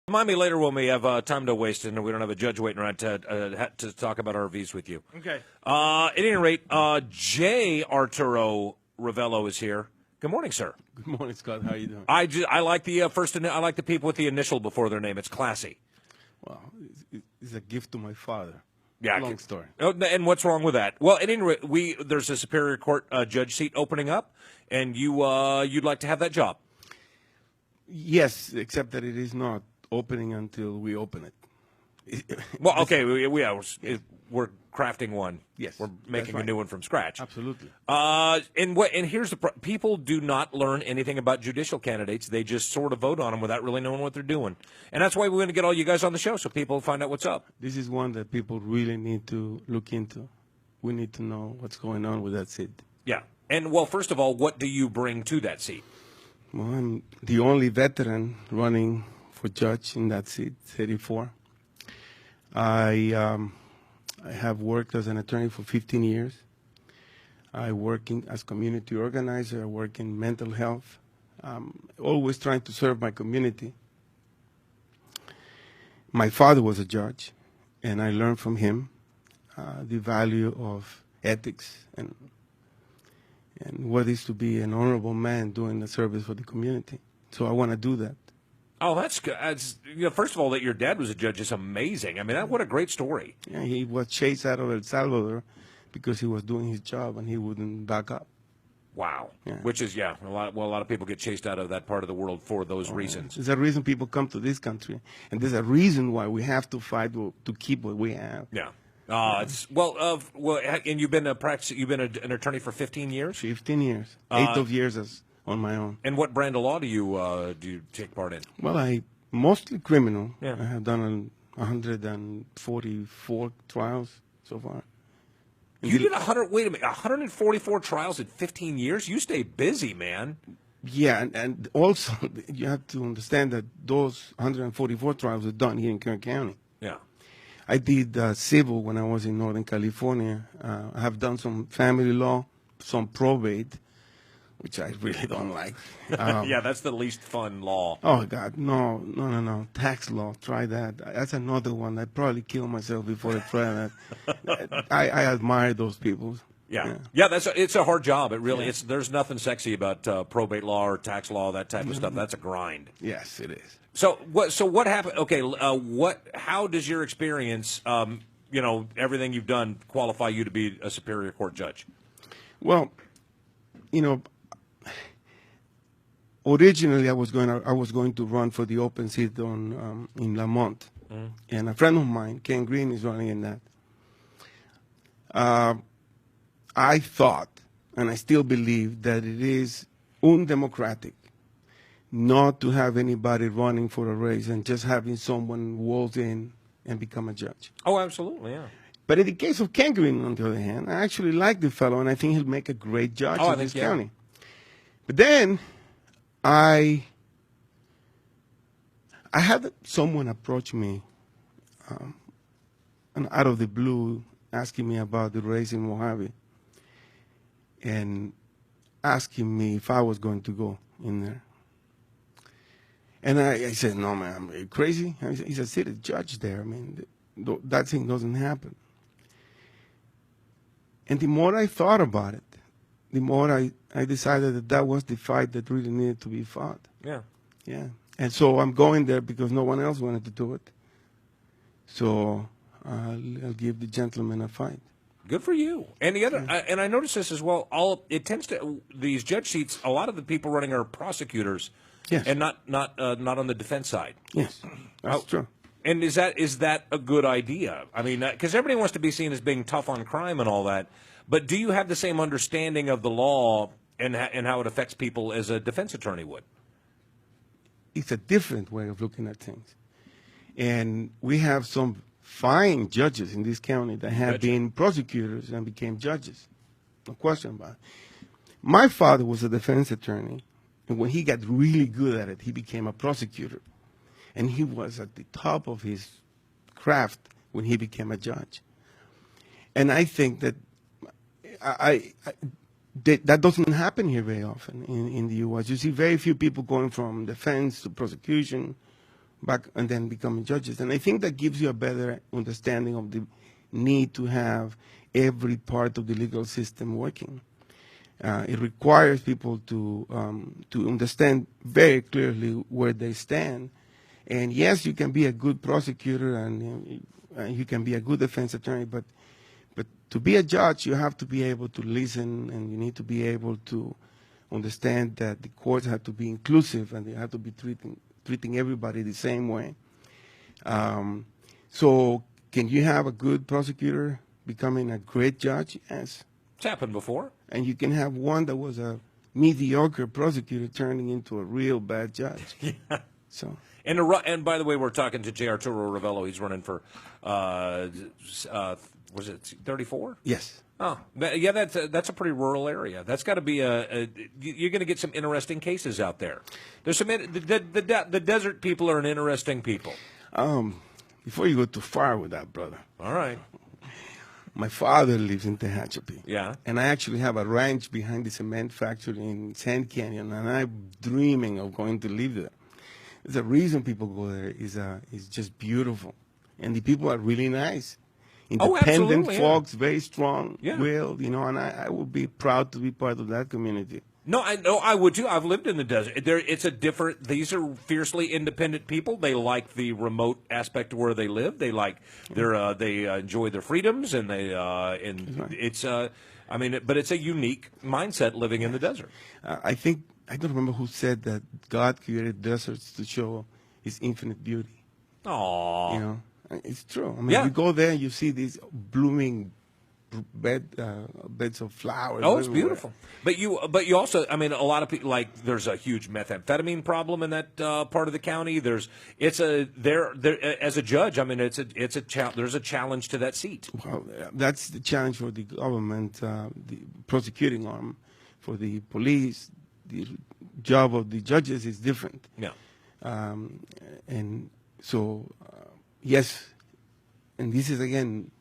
Remind me later when we have time to waste and we don't have a judge waiting around to talk about RVs with you. Okay. At any rate, J. Arturo Revelo is here. Good morning, sir. Good morning, Scott. How you doing? I like the I like the people with the initial before their name. It's classy. Well, it's a gift to my father. Yeah. Long story. Oh, and what's wrong with that? Well, at any rate, there's a Superior Court judge seat opening up, and you'd like to have that job. Yes, except that it is not opening until we open it. Well, okay, we're crafting one. Yes, we're making right. a new one from scratch. Absolutely. And here's the people do not learn anything about judicial candidates. They just sort of vote on them without really knowing what they're doing. And that's why we're going to get all you guys on the show so people find out what's up. This is one that people really need to look into. We need to know what's going on with that seat. Yeah. And well, first of all, what do you bring to that seat? Well, I'm the only veteran running for judge in that seat, 34. I have worked as an attorney for 15 years. I work as community organizer. I work in mental health. Always trying to serve my community. My father was a judge, and I learned from him the value of ethics and what is to be an honorable man doing the service for the community. So I want to do that. Oh, that's good. First of all, that your dad was a judge is amazing. I mean, what a great story. Yeah, he was chased out of El Salvador because he was doing his job and he wouldn't back up. Wow. Yeah. Which is, a lot of people get chased out of that part of the world for those reasons. There's a reason people come to this country, and there's a reason why we have to fight to keep what we have. Yeah. And you've been an attorney for 15 years? 15 years. 8 of years as on my own. And what brand of law do you take part in? Well, I mostly criminal. Yeah. I have done 144 trials so far. You did 144 trials in 15 years? You stay busy, man. Yeah, and also you have to understand that those 144 trials are done here in Kern County. Yeah. I did civil when I was in Northern California. I have done some family law, some probate, which I really don't like. Yeah, that's the least fun law. Oh, God, no. Tax law, try that. That's another one. I'd probably kill myself before I try that. I admire those people. Yeah. It's a hard job. It really is. There's nothing sexy about probate law or tax law, that type of stuff. That's a grind. Yes, it is. So what happened? Okay, how does your experience, everything you've done, qualify you to be a Superior Court judge? Well, originally I was going to run for the open seat in Lamont, and a friend of mine, Ken Green, is running in that. I thought, and I still believe, that it is undemocratic not to have anybody running for a race and just having someone waltz in and become a judge. Oh, absolutely, yeah. But in the case of Ken Green, on the other hand, I actually like the fellow, and I think he'll make a great judge in this county. But then I had someone approach me and out of the blue asking me about the race in Mojave and asking me if I was going to go in there. And I said, no, man, are you crazy? He's a city judge there. I mean, that thing doesn't happen. And the more I thought about it, the more I decided that was the fight that really needed to be fought. Yeah. Yeah. And so I'm going there because no one else wanted to do it. So I'll give the gentleman a fight. Good for you. And the other, and I noticed this as well. These judge seats. A lot of the people running are prosecutors, yes, and not on the defense side. Yes, that's true. And is that a good idea? I mean, because everybody wants to be seen as being tough on crime and all that. But do you have the same understanding of the law and how it affects people as a defense attorney would? It's a different way of looking at things, and we have some fine judges in this county that have been prosecutors and became judges. No question about it. My father was a defense attorney, and when he got really good at it, he became a prosecutor. And he was at the top of his craft when he became a judge. And I think that that doesn't happen here very often in the U.S. You see very few people going from defense to prosecution, back and then becoming judges. And I think that gives you a better understanding of the need to have every part of the legal system working. It requires people to understand very clearly where they stand. And yes, you can be a good prosecutor and you can be a good defense attorney, but to be a judge, you have to be able to listen, and you need to be able to understand that the courts have to be inclusive and they have to be treating everybody the same way. So can you have a good prosecutor becoming a great judge? Yes. It's happened before. And you can have one that was a mediocre prosecutor turning into a real bad judge. Yeah. So. And by the way, we're talking to J. Arturo Revelo. He's running for, was it 34? Yes. Oh, yeah, that's a pretty rural area. That's got to be you're going to get some interesting cases out there. There's some the desert people are an interesting people. Before you go too far with that, brother. All right. My father lives in Tehachapi. Yeah. And I actually have a ranch behind the cement factory in Sand Canyon, and I'm dreaming of going to live there. The reason people go there is just beautiful, and the people are really nice. Independent folks, very strong-willed, and I would be proud to be part of that community. No, I would too. I've lived in the desert. It's a different. These are fiercely independent people. They like the remote aspect of where they live. They like they enjoy their freedoms, and it's but it's a unique mindset living in the desert. I don't remember who said that God created deserts to show His infinite beauty. Aww. It's true. I mean, you go there and you see these blooming beds of flowers. Oh, it's beautiful. But you also, a lot of people, like, there's a huge methamphetamine problem in that part of the county. There as a judge, there's a challenge to that seat. Well, that's the challenge for the government, the prosecuting arm, for the police. The job of the judges is different. Yeah. And so, yes, and this is, again,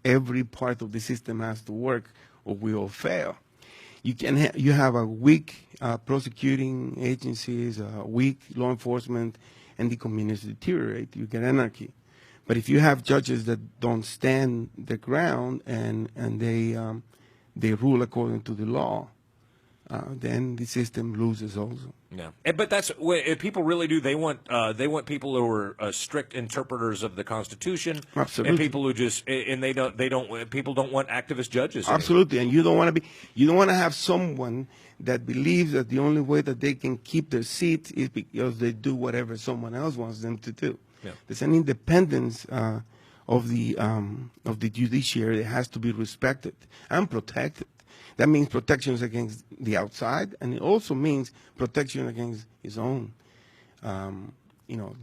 every part of the system has to work or we all fail. You have a weak prosecuting agencies, weak law enforcement, and the communities deteriorate. You get anarchy. But if you have judges that don't stand their ground and they rule according to the law, then the system loses also. Yeah, but that's what people really do. They want people who are strict interpreters of the Constitution. Absolutely. And people who people don't want activist judges. Absolutely, and you don't want to have someone that believes that the only way that they can keep their seat is because they do whatever someone else wants them to do. Yeah. There's an independence of the judiciary that has to be respected and protected. That means protections against the outside, and it also means protection against his own.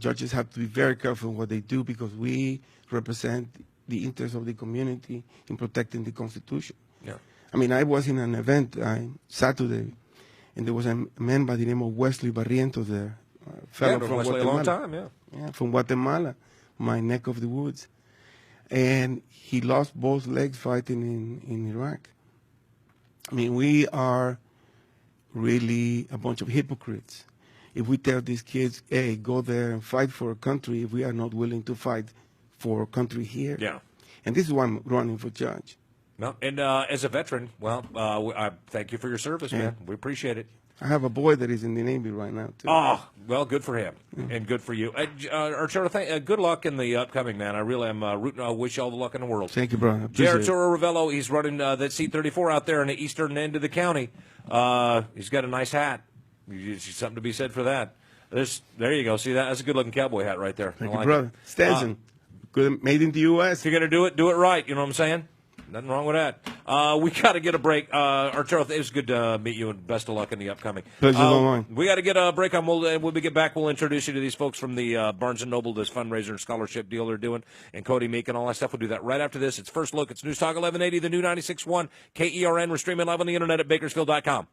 Judges have to be very careful what they do because we represent the interests of the community in protecting the Constitution. Yeah. I was in an event Saturday, and there was a man by the name of Wesley Barrientos there, fellow from Wesley Guatemala. A long time, Yeah, from Guatemala, my neck of the woods. And he lost both legs fighting in Iraq. We are really a bunch of hypocrites. If we tell these kids, hey, go there and fight for a country, if we are not willing to fight for a country here. Yeah. And this is why I'm running for judge. No, and as a veteran, I thank you for your service, man. We appreciate it. I have a boy that is in the Navy right now, too. Oh, well, good for him, and good for you. Arturo, good luck in the upcoming, man. I really am rooting. I wish you all the luck in the world. Thank you, brother. J. Arturo Revelo, he's running that seat 34 out there in the eastern end of the county. He's got a nice hat. Something to be said for that. There you go. See that? That's a good-looking cowboy hat right there. Thank you, brother. Stetson, good, made in the U.S. If you're going to do it right. You know what I'm saying? Nothing wrong with that. We got to get a break. Arturo, it was good to meet you, and best of luck in the upcoming. Pleasure, mine. We got to get a break on. When we get back, we'll introduce you to these folks from the Barnes & Noble, this fundraiser and scholarship deal they're doing, and Cody Meek and all that stuff. We'll do that right after this. It's First Look. It's News Talk 1180, the new 96.1 KERN. We're streaming live on the internet at Bakersfield.com.